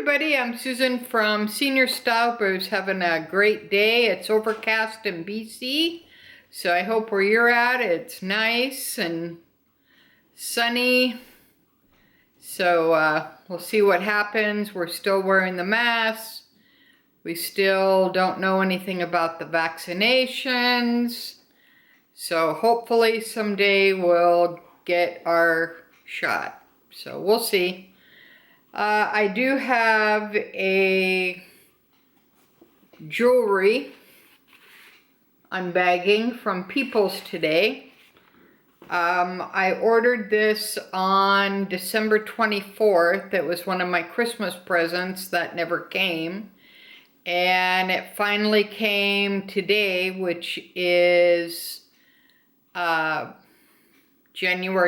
everybody, I'm Susan from Senior Style. Who's having a great day. It's overcast in BC, so I hope where you're at it's nice and sunny. So we'll see what happens. We're still wearing the masks. We still don't know anything about the vaccinations. So hopefully someday we'll get our shot. So we'll see. I do have a jewelry unbagging from People's today. I ordered this on December 24th. It was one of my Christmas presents that never came. And it finally came today, which is January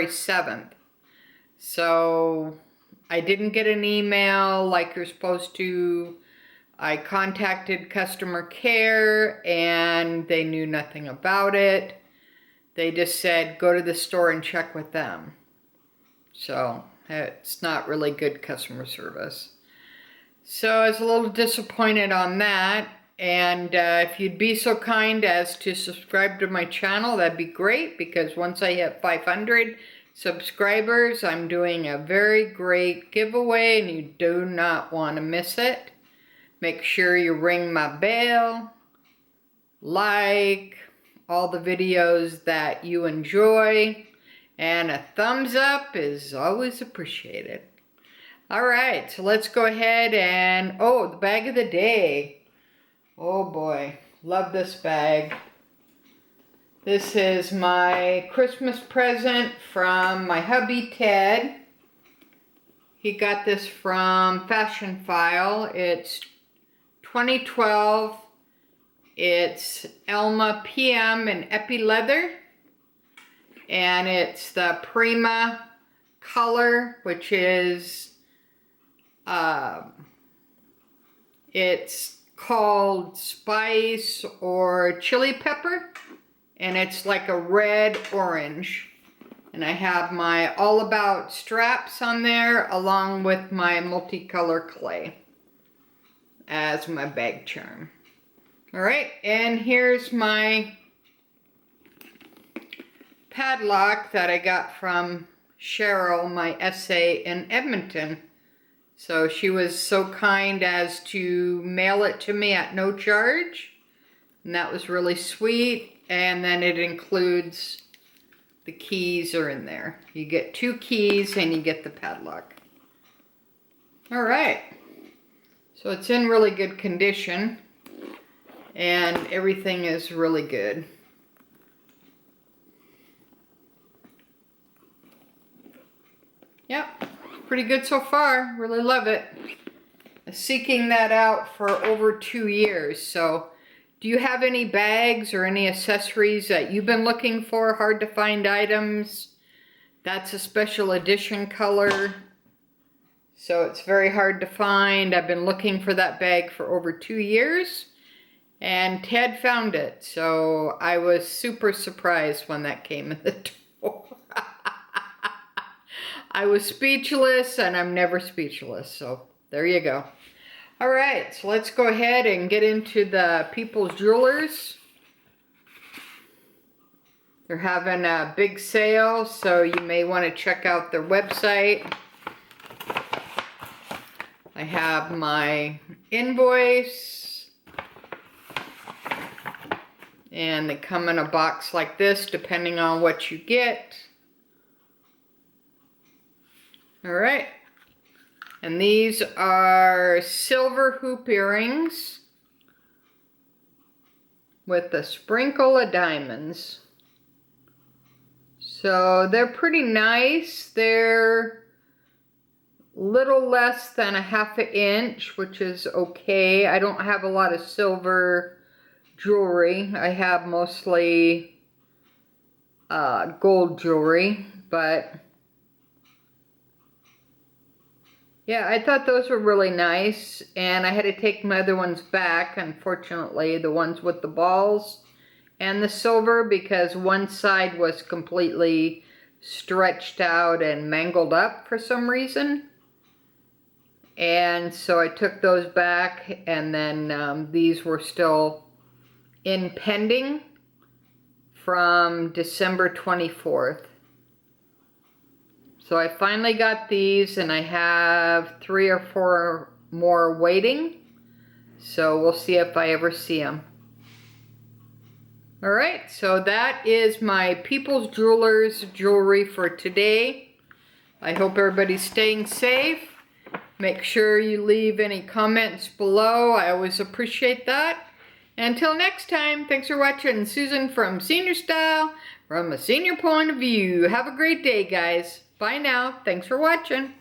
7th. So I didn't get an email like you're supposed to. I contacted customer care and they knew nothing about it. They just said, go to the store and check with them. So it's not really good customer service. So I was a little disappointed on that. And if you'd be so kind as to subscribe to my channel, that'd be great, because once I hit 500 subscribers, I'm doing a very great giveaway and you do not want to miss it. Make sure you ring my bell, like all the videos that you enjoy, and a thumbs up is always appreciated. Alright, so let's go ahead and, oh, the bag of the day. Oh boy, love this bag. This is my Christmas present from my hubby, Ted. He got this from Fashion File. It's 2012. It's Elma PM in Epi Leather. And it's the Prima color, which is, it's called Spice or Chili Pepper. And it's like a red orange. And I have my All About straps on there along with my multicolor clay as my bag charm. Alright, and here's my padlock that I got from Cheryl, my essay in Edmonton. So she was so kind as to mail it to me at no charge. And that was really sweet. And then it includes the keys are in there. You get 2 keys and you get the padlock. Alright. So it's in really good condition. And everything is really good. Yep. Pretty good so far. Really love it. Seeking that out for over 2 years. So do you have any bags or any accessories that you've been looking for? Hard to find items. That's a special edition color. So it's very hard to find. I've been looking for that bag for over 2 years. And Ted found it. So I was super surprised when that came in the door. I was speechless, and I'm never speechless. So there you go. Alright, so let's go ahead and get into the People's Jewelers. They're having a big sale, so you may want to check out their website. I have my invoice. And they come in a box like this, depending on what you get. Alright. And these are silver hoop earrings with a sprinkle of diamonds. So they're pretty nice. They're little less than a ½ inch, which is okay. I don't have a lot of silver jewelry. I have mostly gold jewelry, but yeah, I thought those were really nice, and I had to take my other ones back, unfortunately, the ones with the balls and the silver, because one side was completely stretched out and mangled up for some reason. And so I took those back, and then these were still in pending from December 24th. So I finally got these, and I have 3 or 4 more waiting. So we'll see if I ever see them. Alright, so that is my People's Jewelers jewelry for today. I hope everybody's staying safe. Make sure you leave any comments below. I always appreciate that. Until next time, thanks for watching. Susan from Senior Style, from a senior point of view. Have a great day, guys. Bye now. Thanks for watching.